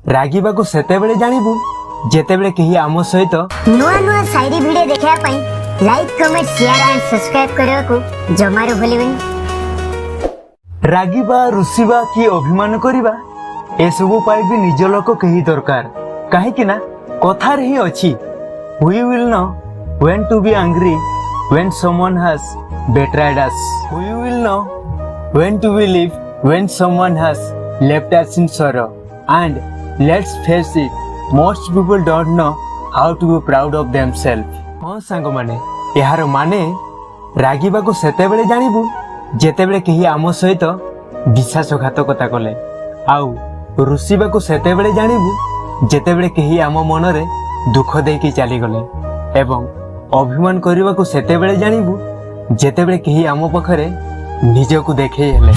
रागिबा को सेतेबेले जानिबु जेतेबेले केही आम सहित नुआ नुआ शायरी वीडियो देखा पई like comment share and subscribe करबा को जमारो भूलिबेनी। रागिबा रुसिबा कि अभिमान करिबा ए सबु पाई भी निज लोक केही दरकार काहे कि ना कथार ही अछि we will know when to be angry when someone has betrayed us we will know when to believe when someone has left us in sorrow and let's face it most people don't know how to be proud of themselves हाँ सांग माने यार माने रागिबा को सेतेबेले जानिबु जेतेबेले केही आम सहित विश्वासघातकता कले आउ रुसिबा को सेतेबेले जानिबु जेतेबेले केही आम मनरे दुख देकी चली गले एवं अभिमान करबा को सेतेबेले जानिबु जेतेबेले केही आम पाखरे निजको देखै हेले।